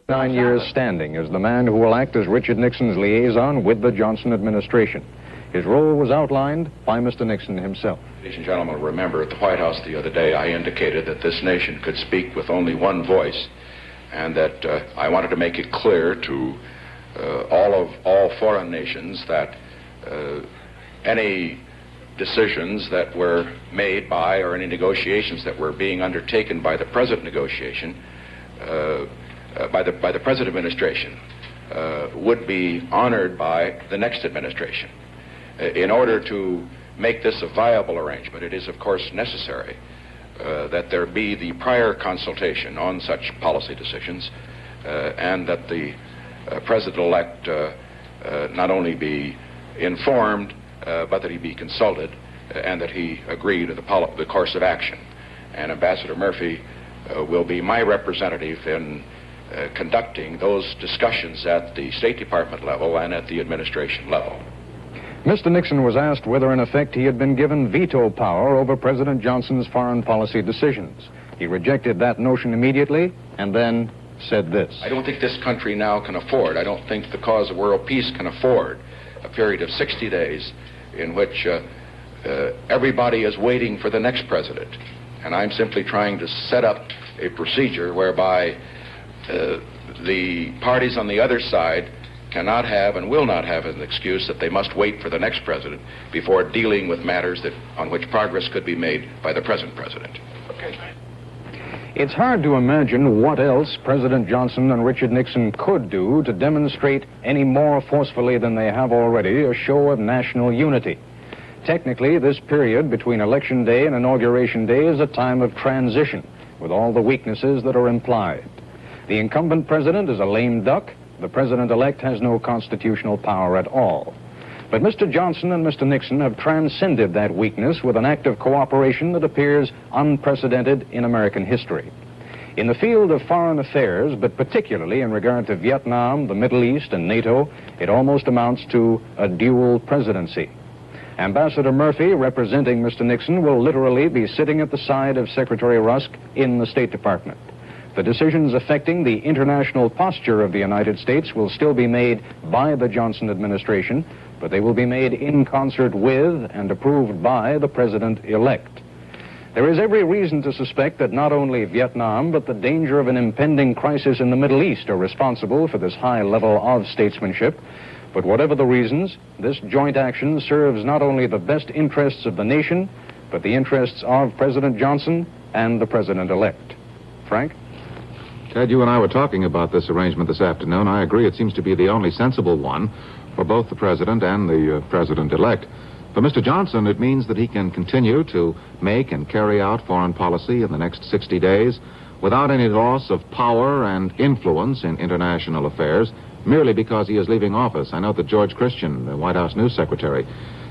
9 years standing as the man who will act as Richard Nixon's liaison with the Johnson administration. His role was outlined by Mr. Nixon himself. Ladies and gentlemen, remember at the White House the other day I indicated that this nation could speak with only one voice, and that I wanted to make it clear to all foreign nations that any decisions that were made by or any negotiations that were being undertaken by the present negotiation by the present administration would be honored by the next administration. In order to make this a viable arrangement, it is of course necessary that there be the prior consultation on such policy decisions, and that the President-elect not only be informed, but that he be consulted, and that he agree to the course of action. And Ambassador Murphy will be my representative in conducting those discussions at the State Department level and at the administration level. Mr. Nixon was asked whether, in effect, he had been given veto power over President Johnson's foreign policy decisions. He rejected that notion immediately and then said this. I don't think this country now can afford, I don't think the cause of world peace can afford a period of 60 days in which everybody is waiting for the next president. And I'm simply trying to set up a procedure whereby the parties on the other side cannot have and will not have an excuse that they must wait for the next president before dealing with matters on which progress could be made by the present president. Okay. It's hard to imagine what else President Johnson and Richard Nixon could do to demonstrate any more forcefully than they have already a show of national unity. Technically, this period between Election Day and Inauguration Day is a time of transition, with all the weaknesses that are implied. The incumbent president is a lame duck. The president-elect has no constitutional power at all. But Mr. Johnson and Mr. Nixon have transcended that weakness with an act of cooperation that appears unprecedented in American history. In the field of foreign affairs, but particularly in regard to Vietnam, the Middle East, and NATO, it almost amounts to a dual presidency. Ambassador Murphy, representing Mr. Nixon, will literally be sitting at the side of Secretary Rusk in the State Department. The decisions affecting the international posture of the United States will still be made by the Johnson administration, but they will be made in concert with and approved by the president-elect. There is every reason to suspect that not only Vietnam, but the danger of an impending crisis in the Middle East are responsible for this high level of statesmanship. But whatever the reasons, this joint action serves not only the best interests of the nation, but the interests of President Johnson and the president-elect. Frank? Ted, you and I were talking about this arrangement this afternoon. I agree it seems to be the only sensible one for both the president and the president-elect. For Mr. Johnson, it means that he can continue to make and carry out foreign policy in the next 60 days without any loss of power and influence in international affairs, merely because he is leaving office. I know that George Christian, the White House news secretary,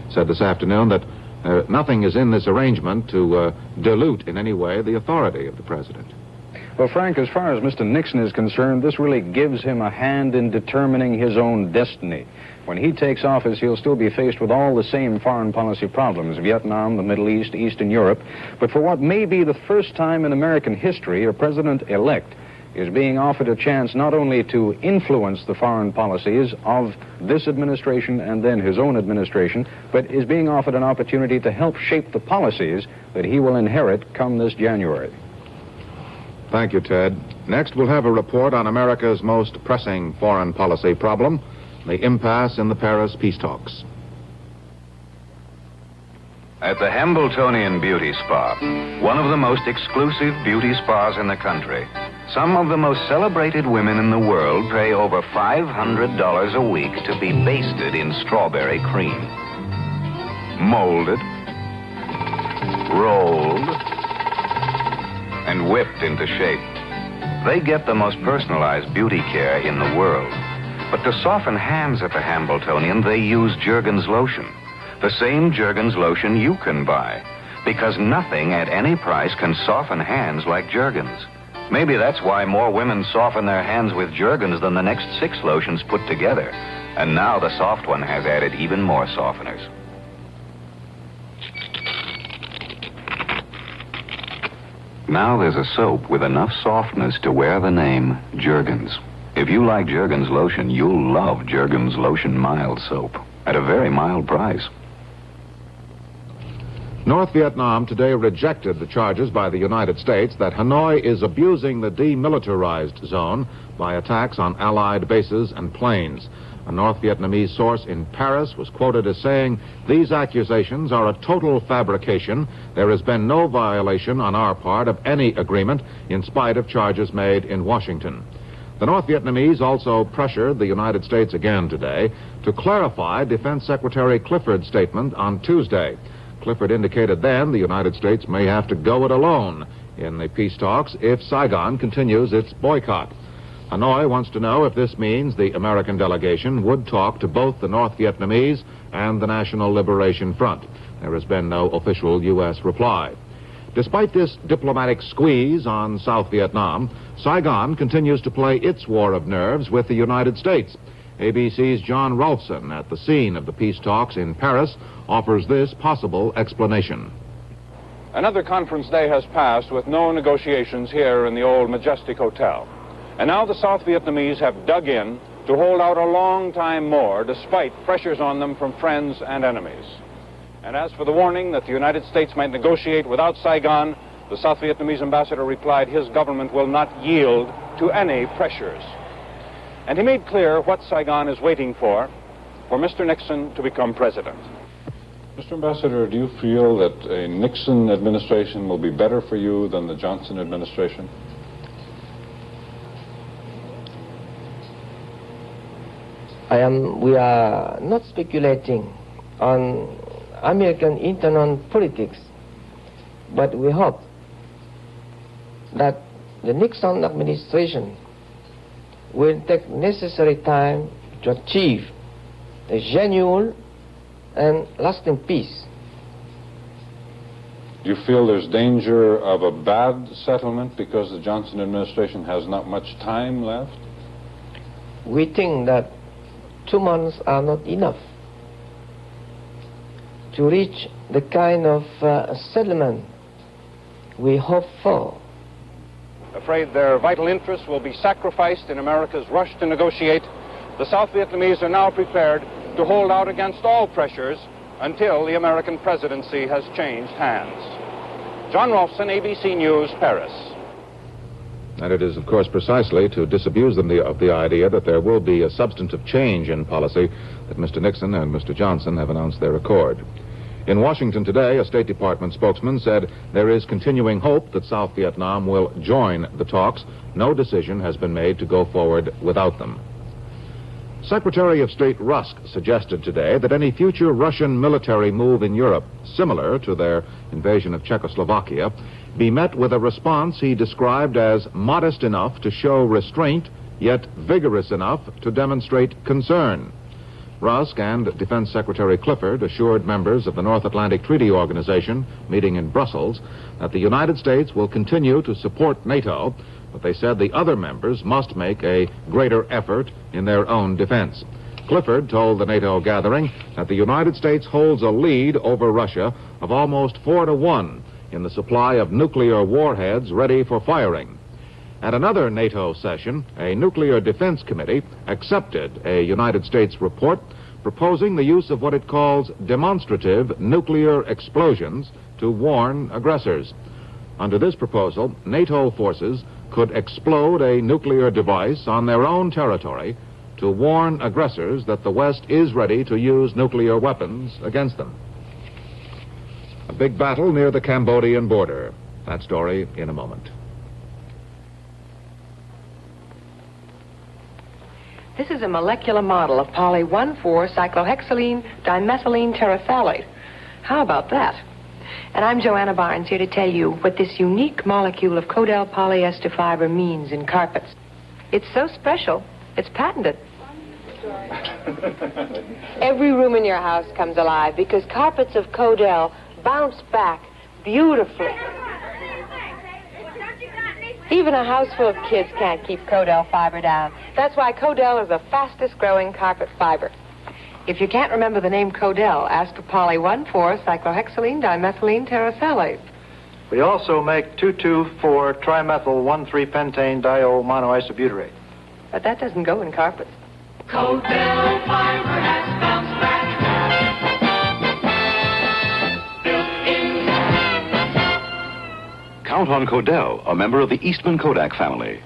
said this afternoon that nothing is in this arrangement to dilute in any way the authority of the president. Well, Frank, as far as Mr. Nixon is concerned, this really gives him a hand in determining his own destiny. When he takes office, he'll still be faced with all the same foreign policy problems, Vietnam, the Middle East, Eastern Europe. But for what may be the first time in American history, a president-elect is being offered a chance not only to influence the foreign policies of this administration and then his own administration, but is being offered an opportunity to help shape the policies that he will inherit come this January. Thank you, Ted. Next, we'll have a report on America's most pressing foreign policy problem, the impasse in the Paris peace talks. At the Hambletonian Beauty Spa, one of the most exclusive beauty spas in the country, some of the most celebrated women in the world pay over $500 a week to be basted in strawberry cream. Molded, rolled, and whipped into shape. They get the most personalized beauty care in the world. But to soften hands at the Hambletonian, they use Jergens lotion. The same Jergens lotion you can buy. Because nothing at any price can soften hands like Jergens. Maybe that's why more women soften their hands with Jergens than the next 6 lotions put together. And now the soft one has added even more softeners. Now there's a soap with enough softness to wear the name Jergens. If you like Jergens lotion, you'll love Jergens Lotion Mild Soap at a very mild price. North Vietnam today rejected the charges by the United States that Hanoi is abusing the demilitarized zone by attacks on Allied bases and planes. A North Vietnamese source in Paris was quoted as saying, "These accusations are a total fabrication. There has been no violation on our part of any agreement in spite of charges made in Washington." The North Vietnamese also pressured the United States again today to clarify Defense Secretary Clifford's statement on Tuesday. Clifford indicated then the United States may have to go it alone in the peace talks if Saigon continues its boycott. Hanoi wants to know if this means the American delegation would talk to both the North Vietnamese and the National Liberation Front. There has been no official U.S. reply. Despite this diplomatic squeeze on South Vietnam, Saigon continues to play its war of nerves with the United States. ABC's John Rolfson, at the scene of the peace talks in Paris, offers this possible explanation. Another conference day has passed with no negotiations here in the old Majestic Hotel. And now the South Vietnamese have dug in to hold out a long time more, despite pressures on them from friends and enemies. And as for the warning that the United States might negotiate without Saigon, the South Vietnamese ambassador replied his government will not yield to any pressures. And he made clear what Saigon is waiting for Mr. Nixon to become president. Mr. Ambassador, do you feel that a Nixon administration will be better for you than the Johnson administration? We are not speculating on American internal politics, but we hope that the Nixon administration will take necessary time to achieve a genuine and lasting peace. Do you feel there's danger of a bad settlement because the Johnson administration has not much time left? We think that 2 months are not enough to reach the kind of settlement we hope for. Afraid their vital interests will be sacrificed in America's rush to negotiate, the South Vietnamese are now prepared to hold out against all pressures until the American presidency has changed hands. John Rolfson, ABC News, Paris. And it is, of course, precisely to disabuse them of the idea that there will be a substantive change in policy that Mr. Nixon and Mr. Johnson have announced their accord. In Washington today, a State Department spokesman said there is continuing hope that South Vietnam will join the talks. No decision has been made to go forward without them. Secretary of State Rusk suggested today that any future Russian military move in Europe, similar to their invasion of Czechoslovakia, be met with a response he described as modest enough to show restraint, yet vigorous enough to demonstrate concern. Rusk and Defense Secretary Clifford assured members of the North Atlantic Treaty Organization, meeting in Brussels, that the United States will continue to support NATO, but they said the other members must make a greater effort in their own defense. Clifford told the NATO gathering that the United States holds a lead over Russia of almost 4-1 in the supply of nuclear warheads ready for firing. At another NATO session, a nuclear defense committee accepted a United States report proposing the use of what it calls demonstrative nuclear explosions to warn aggressors. Under this proposal, NATO forces could explode a nuclear device on their own territory to warn aggressors that the West is ready to use nuclear weapons against them. A big battle near the Cambodian border. That story in a moment. This is a molecular model of poly-1,4-cyclohexylene dimethylene terephthalate. How about that? And I'm Joanna Barnes here to tell you what this unique molecule of Codel polyester fiber means in carpets. It's so special, it's patented. Every room in your house comes alive because carpets of Codel bounce back beautifully. Even a house full of kids can't keep Codel fiber down. That's why Codel is the fastest growing carpet fiber. If you can't remember the name Codel, ask for poly-1,4-cyclohexylene dimethylene terephthalate. We also make 2,2,4-trimethyl 1,3-pentane diol monoisobutyrate. But that doesn't go in carpets. Codell Fiber has bounced back. Built-in. Count on Codell, a member of the Eastman Kodak family.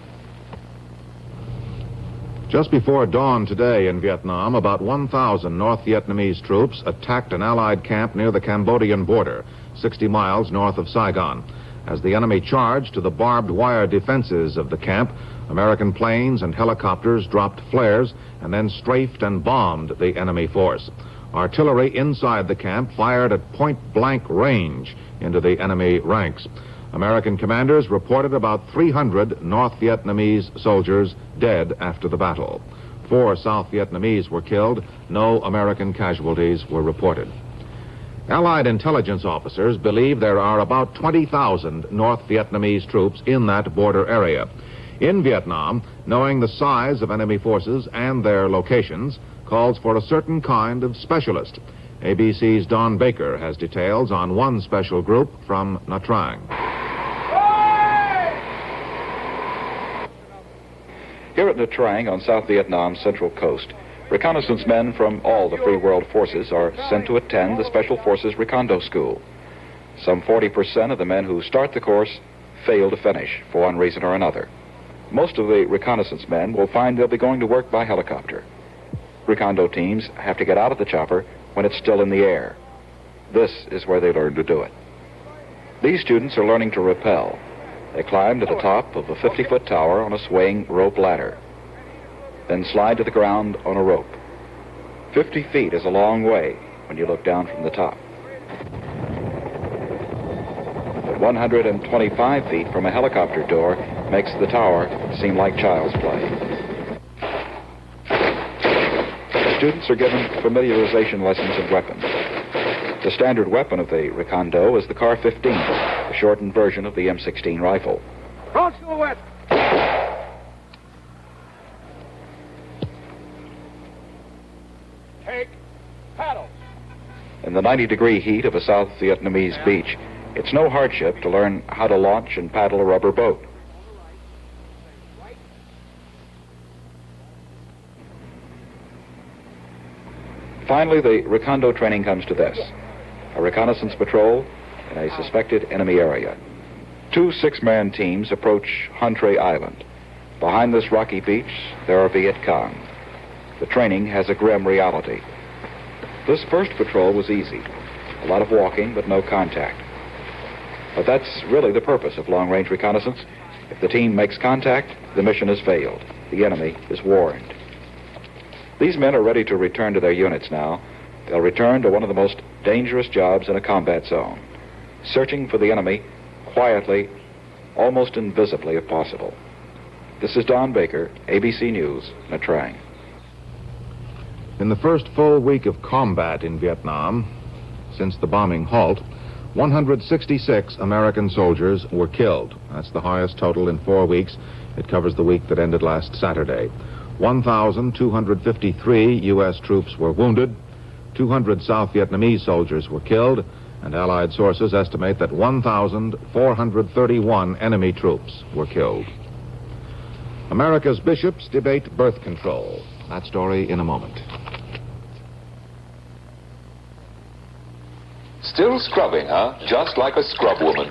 Just before dawn today in Vietnam, about 1,000 North Vietnamese troops attacked an Allied camp near the Cambodian border, 60 miles north of Saigon. As the enemy charged to the barbed wire defenses of the camp, American planes and helicopters dropped flares and then strafed and bombed the enemy force. Artillery inside the camp fired at point-blank range into the enemy ranks. American commanders reported about 300 North Vietnamese soldiers dead after the battle. 4 South Vietnamese were killed. No American casualties were reported. Allied intelligence officers believe there are about 20,000 North Vietnamese troops in that border area. In Vietnam, knowing the size of enemy forces and their locations calls for a certain kind of specialist. ABC's Don Baker has details on one special group from Nha Trang. Here at Nha Trang on South Vietnam's central coast, reconnaissance men from all the Free World forces are sent to attend the Special Forces Recondo School. Some 40% of the men who start the course fail to finish for one reason or another. Most of the reconnaissance men will find they'll be going to work by helicopter. Recondo teams have to get out of the chopper when it's still in the air. This is where they learn to do it. These students are learning to rappel. They climb to the top of a 50-foot tower on a swaying rope ladder, then slide to the ground on a rope. 50 feet is a long way when you look down from the top. But 125 feet from a helicopter door makes the tower seem like child's play. The students are given familiarization lessons in weapons. The standard weapon of the Recondo is the Car-15, a shortened version of the M16 rifle. Front silhouette. Take paddle. In the 90-degree heat of a South Vietnamese beach, it's no hardship to learn how to launch and paddle a rubber boat. Finally, the Recondo training comes to this: a reconnaissance patrol in a suspected enemy area. 2 6-man teams approach Hantre Island. Behind this rocky beach, there are Viet Cong. The training has a grim reality. This first patrol was easy. A lot of walking, but no contact. But that's really the purpose of long-range reconnaissance. If the team makes contact, the mission has failed. The enemy is warned. These men are ready to return to their units now. They'll return to one of the most dangerous jobs in a combat zone, searching for the enemy quietly, almost invisibly if possible. This is Don Baker, ABC News, Nha Trang. In the first full week of combat in Vietnam, since the bombing halt, 166 American soldiers were killed. That's the highest total in 4 weeks. It covers the week that ended last Saturday. 1,253 U.S. troops were wounded, 200 South Vietnamese soldiers were killed, and Allied sources estimate that 1,431 enemy troops were killed. America's bishops debate birth control. That story in a moment. Still scrubbing, huh? Just like a scrub woman.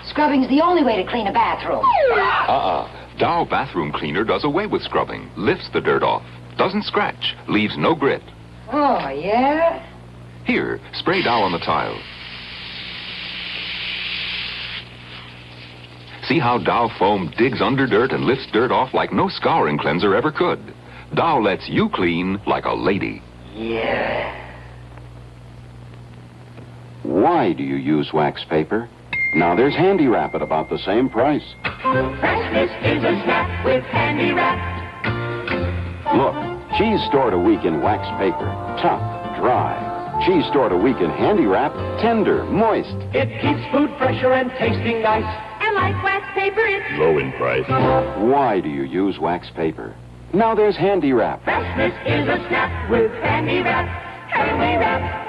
Scrubbing's the only way to clean a bathroom. Dow Bathroom Cleaner does away with scrubbing, lifts the dirt off, doesn't scratch, leaves no grit. Oh, yeah? Here, spray Dow on the tile. See how Dow foam digs under dirt and lifts dirt off like no scouring cleanser ever could. Dow lets you clean like a lady. Yeah. Why do you use wax paper? Now there's Handy Wrap at about the same price. Freshness is a snap with Handy Wrap. Look, cheese stored a week in wax paper, tough, dry. Cheese stored a week in Handy Wrap, tender, moist. It keeps food fresher and tasting nice. And like wax paper, it's low in price. Why do you use wax paper? Now there's Handy Wrap. Freshness is a snap with Handy Wrap. Handy Wrap.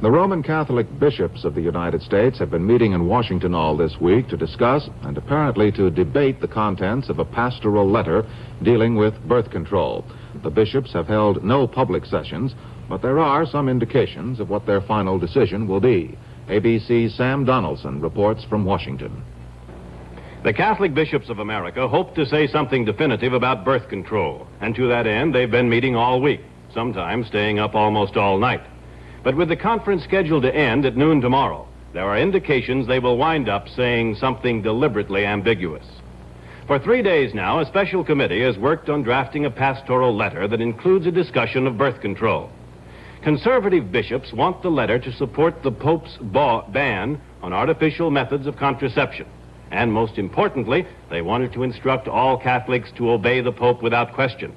The Roman Catholic bishops of the United States have been meeting in Washington all this week to discuss and apparently to debate the contents of a pastoral letter dealing with birth control. The bishops have held no public sessions, but there are some indications of what their final decision will be. ABC's Sam Donaldson reports from Washington. The Catholic bishops of America hope to say something definitive about birth control, and to that end they've been meeting all week, sometimes staying up almost all night. But with the conference scheduled to end at noon tomorrow, there are indications they will wind up saying something deliberately ambiguous. For 3 days now, a special committee has worked on drafting a pastoral letter that includes a discussion of birth control. Conservative bishops want the letter to support the Pope's ban on artificial methods of contraception. And most importantly, they wanted to instruct all Catholics to obey the Pope without question.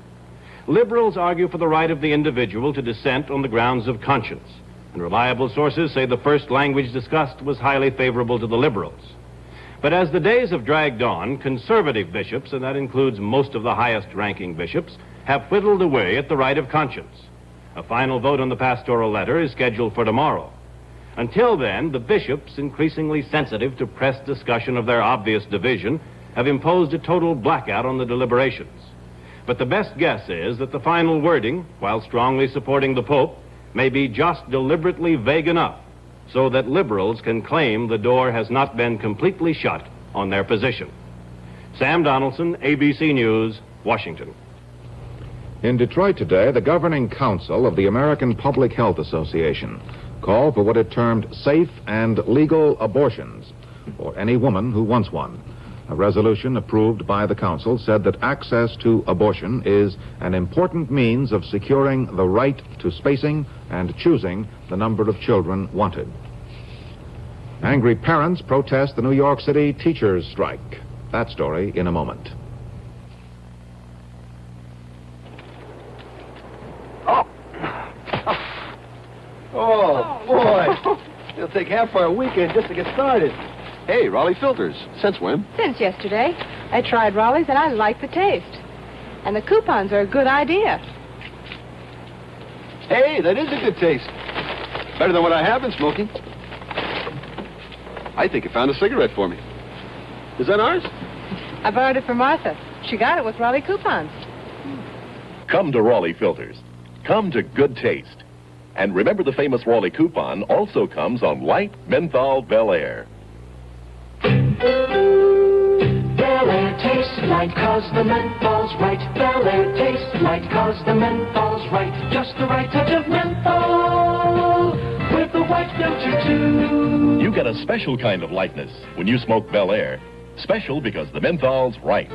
Liberals argue for the right of the individual to dissent on the grounds of conscience. And reliable sources say the first language discussed was highly favorable to the liberals. But as the days have dragged on, conservative bishops, and that includes most of the highest-ranking bishops, have whittled away at the right of conscience. A final vote on the pastoral letter is scheduled for tomorrow. Until then, the bishops, increasingly sensitive to press discussion of their obvious division, have imposed a total blackout on the deliberations. But the best guess is that the final wording, while strongly supporting the Pope, may be just deliberately vague enough so that liberals can claim the door has not been completely shut on their position. Sam Donaldson, ABC News, Washington. In Detroit today, the governing council of the American Public Health Association called for what it termed safe and legal abortions for any woman who wants one. A resolution approved by the council said that access to abortion is an important means of securing the right to spacing and choosing the number of children wanted. Angry parents protest the New York City teachers' strike. That story in a moment. Oh, boy. It'll take half our weekend just to get started. Hey, Raleigh Filters. Since when? Since yesterday. I tried Raleigh's and I like the taste. And the coupons are a good idea. Hey, that is a good taste. Better than what I have been smoking. I think you found a cigarette for me. Is that ours? I borrowed it from Martha. She got it with Raleigh coupons. Come to Raleigh Filters. Come to good taste. And remember, the famous Raleigh coupon also comes on light menthol Bel Air. Bel Air tastes light 'cause the menthol's right. Bel Air tastes light 'cause the menthol's right. Just the right touch of menthol with the white filter too. You get a special kind of lightness when you smoke Bel Air. Special because the menthol's right.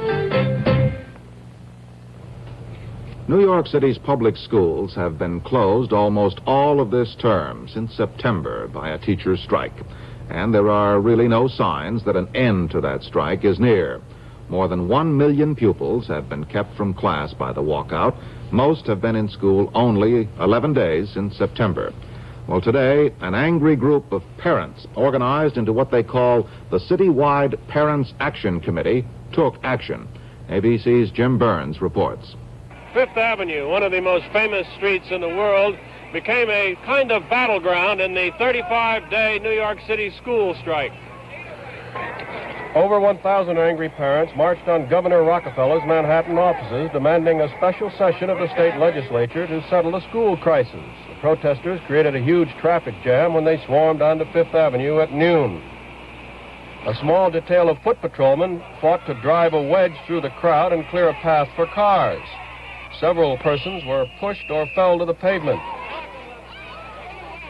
New York City's public schools have been closed almost all of this term, since September, by a teacher's strike. And there are really no signs that an end to that strike is near. More than 1 million pupils have been kept from class by the walkout. Most have been in school only 11 days since September. Well, today, an angry group of parents, organized into what they call the Citywide Parents Action Committee, took action. ABC's Jim Burns reports. Fifth Avenue, one of the most famous streets in the world, became a kind of battleground in the 35-day New York City school strike. Over 1,000 angry parents marched on Governor Rockefeller's Manhattan offices, demanding a special session of the state legislature to settle the school crisis. The protesters created a huge traffic jam when they swarmed onto Fifth Avenue at noon. A small detail of foot patrolmen fought to drive a wedge through the crowd and clear a path for cars. Several persons were pushed or fell to the pavement.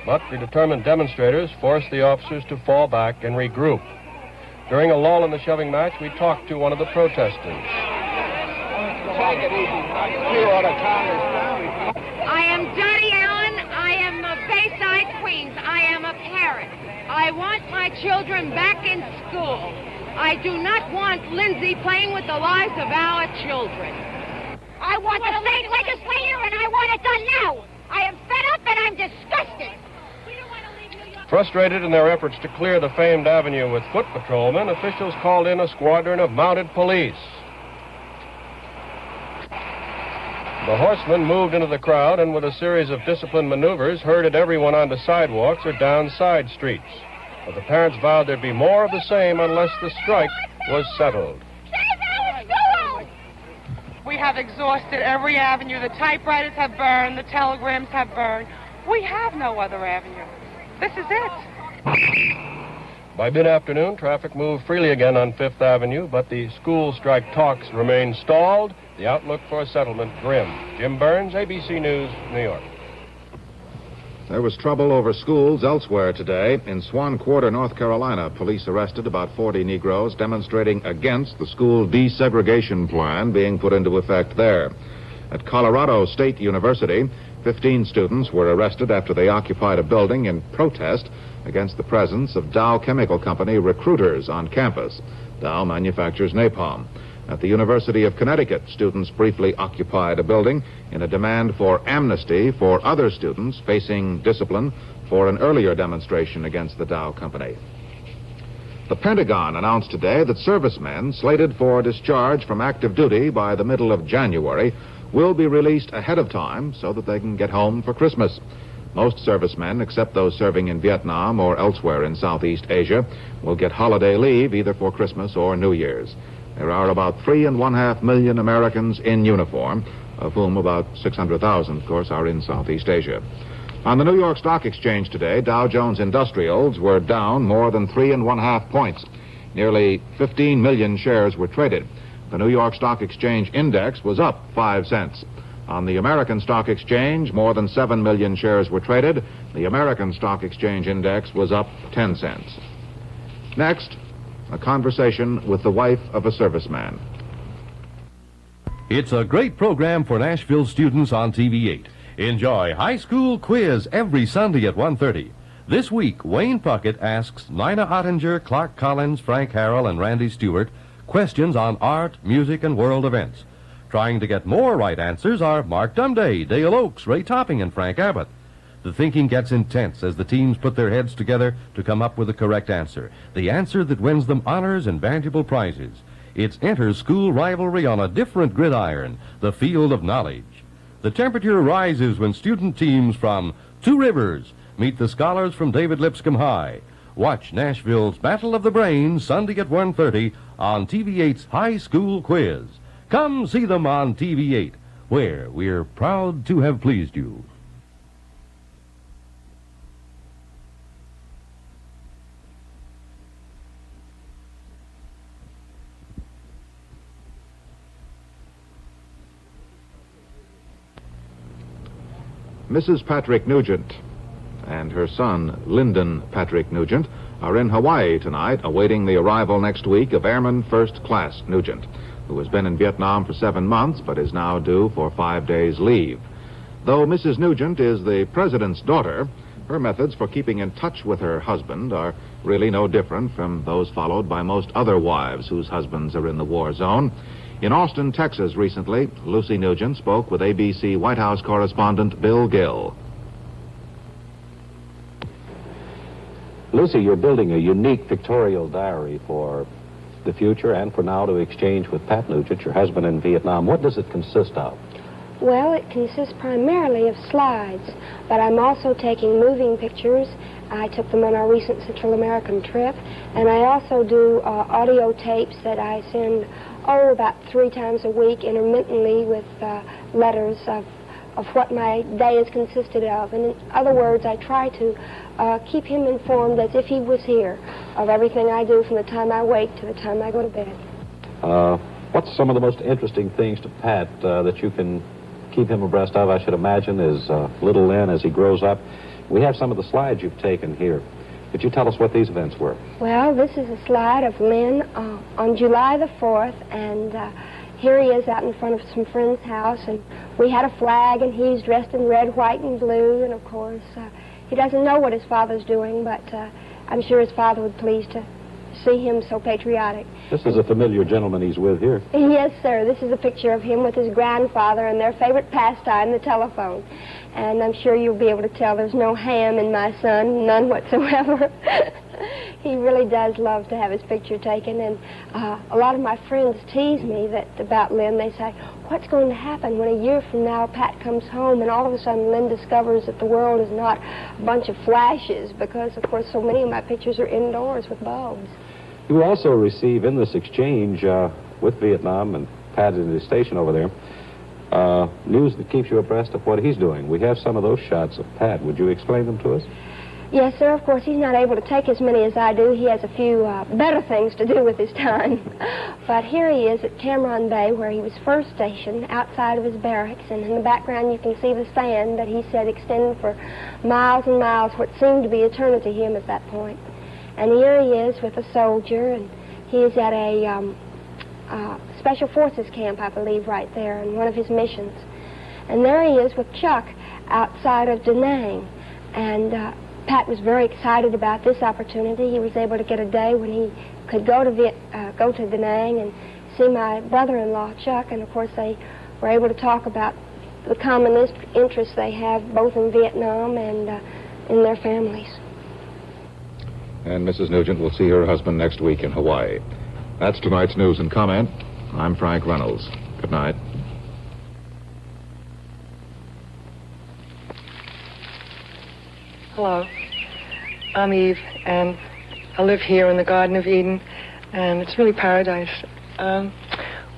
But the determined demonstrators forced the officers to fall back and regroup. During a lull in the shoving match, we talked to one of the protesters. I am Dottie Allen. I am of Bayside, Queens. I am a parent. I want my children back in school. I do not want Lindsay playing with the lives of our children. I want the state legislature, and I want it done now. I am fed up and I'm disgusted. Frustrated in their efforts to clear the famed avenue with foot patrolmen, officials called in a squadron of mounted police. The horsemen moved into the crowd and with a series of disciplined maneuvers herded everyone onto sidewalks or down side streets. But the parents vowed there'd be more of the same unless the strike was settled. We have exhausted every avenue. The typewriters have burned. The telegrams have burned. We have no other avenue. This is it. By mid-afternoon, traffic moved freely again on Fifth Avenue, but the school strike talks remained stalled. The outlook for a settlement grim. Jim Burns, ABC News, New York. There was trouble over schools elsewhere today. In Swan Quarter, North Carolina, police arrested about 40 Negroes demonstrating against the school desegregation plan being put into effect there. At Colorado State University, 15 students were arrested after they occupied a building in protest against the presence of Dow Chemical Company recruiters on campus. Dow manufactures napalm. At the University of Connecticut, students briefly occupied a building in a demand for amnesty for other students facing discipline for an earlier demonstration against the Dow Company. The Pentagon announced today that servicemen slated for discharge from active duty by the middle of January will be released ahead of time so that they can get home for Christmas. Most servicemen, except those serving in Vietnam or elsewhere in Southeast Asia, will get holiday leave either for Christmas or New Year's. There are about 3.5 million Americans in uniform, of whom about 600,000, of course, are in Southeast Asia. On the New York Stock Exchange today, Dow Jones Industrials were down more than 3.5 points. Nearly 15 million shares were traded. The New York Stock Exchange Index was up 5 cents. On the American Stock Exchange, more than 7 million shares were traded. The American Stock Exchange Index was up 10 cents. Next, a conversation with the wife of a serviceman. It's a great program for Nashville students on TV8. Enjoy High School Quiz every Sunday at 1:30. This week, Wayne Puckett asks Nina Ottinger, Clark Collins, Frank Harrell, and Randy Stewart questions on art, music, and world events. Trying to get more right answers are Mark Dumday, Dale Oaks, Ray Topping, and Frank Abbott. The thinking gets intense as the teams put their heads together to come up with the correct answer. The answer that wins them honors and valuable prizes. It's inter-school rivalry on a different gridiron, the field of knowledge. The temperature rises when student teams from Two Rivers meet the scholars from David Lipscomb High. Watch Nashville's Battle of the Brains Sunday at 1:30 on TV8's High School Quiz. Come see them on TV8, where we're proud to have pleased you. Mrs. Patrick Nugent and her son, Lyndon Patrick Nugent, are in Hawaii tonight, awaiting the arrival next week of Airman First Class Nugent, who has been in Vietnam for 7 months but is now due for 5 days' leave. Though Mrs. Nugent is the president's daughter, her methods for keeping in touch with her husband are really no different from those followed by most other wives whose husbands are in the war zone. In Austin, Texas recently, Lucy Nugent spoke with ABC White House correspondent Bill Gill. Lucy, you're building a unique pictorial diary for the future and for now to exchange with Pat Nugent, your husband in Vietnam. What does it consist of? Well, it consists primarily of slides, but I'm also taking moving pictures. I took them on our recent Central American trip, and I also do audio tapes that I send, about 3 times a week intermittently with letters of what my day has consisted of. And in other words, I try to keep him informed as if he was here of everything I do from the time I wake to the time I go to bed. What's some of the most interesting things to Pat that you can keep him abreast of, I should imagine, is little Lynn as he grows up? We have some of the slides you've taken here. Could you tell us what these events were? Well, this is a slide of Lynn on July the 4th, and here he is out in front of some friend's house, and we had a flag, and he's dressed in red, white, and blue, and of course, he doesn't know what his father's doing, but I'm sure his father would be pleased to see him so patriotic. This is a familiar gentleman he's with here. Yes, sir. This is a picture of him with his grandfather and their favorite pastime, the telephone. And I'm sure you'll be able to tell there's no ham in my son, none whatsoever. He really does love to have his picture taken, and a lot of my friends tease me about Lynn. They say, what's going to happen when a year from now Pat comes home and all of a sudden Lynn discovers that the world is not a bunch of flashes, because, of course, so many of my pictures are indoors with bulbs. You will also receive in this exchange with Vietnam and Pat in his station over there, news that keeps you abreast of what he's doing. We have some of those shots of Pat. Would you explain them to us? Yes, sir. Of course, he's not able to take as many as I do. He has a few better things to do with his time. But here he is at Cameron Bay, where he was first stationed, outside of his barracks. And in the background, you can see the sand that he said extended for miles and miles, what seemed to be eternity to him at that point. And here he is with a soldier, and he is at a Special Forces camp, I believe, right there, in one of his missions. And there he is with Chuck outside of Da Nang. And Pat was very excited about this opportunity. He was able to get a day when he could go to Da Nang and see my brother-in-law, Chuck, and of course they were able to talk about the common interests they have both in Vietnam and in their families. And Mrs. Nugent will see her husband next week in Hawaii. That's tonight's news and comment. I'm Frank Reynolds. Good night. Hello. I'm Eve, and I live here in the Garden of Eden, and it's really paradise. A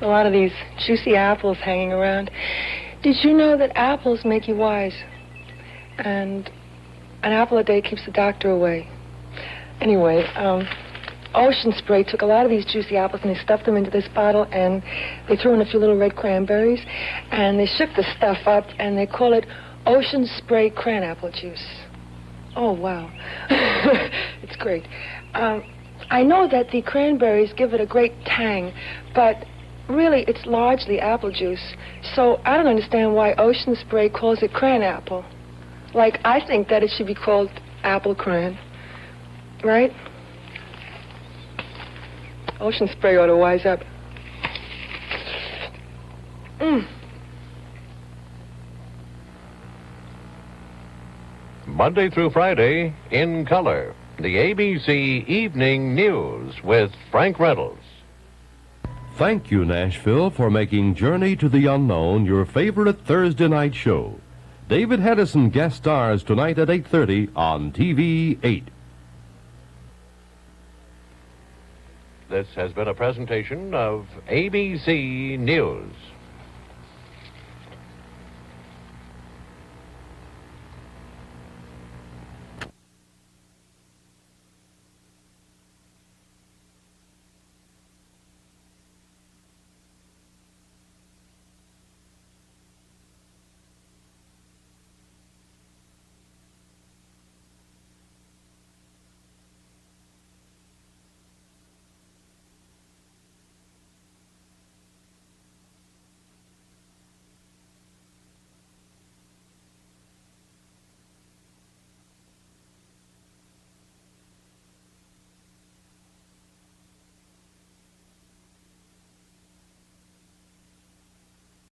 lot of these juicy apples hanging around. Did you know that apples make you wise? And an apple a day keeps the doctor away. Anyway, Ocean Spray took a lot of these juicy apples and they stuffed them into this bottle, and they threw in a few little red cranberries, and they shook the stuff up, and they call it Ocean Spray cranapple juice. Oh, wow. It's great. I know that the cranberries give it a great tang, but really it's largely apple juice. So I don't understand why Ocean Spray calls it cranapple. Like, I think that it should be called apple cran. Right? Ocean Spray ought to wise up. Monday through Friday, in color, the ABC Evening News with Frank Reynolds. Thank you, Nashville, for making Journey to the Unknown your favorite Thursday night show. David Hedison guest stars tonight at 8:30 on TV 8. This has been a presentation of ABC News.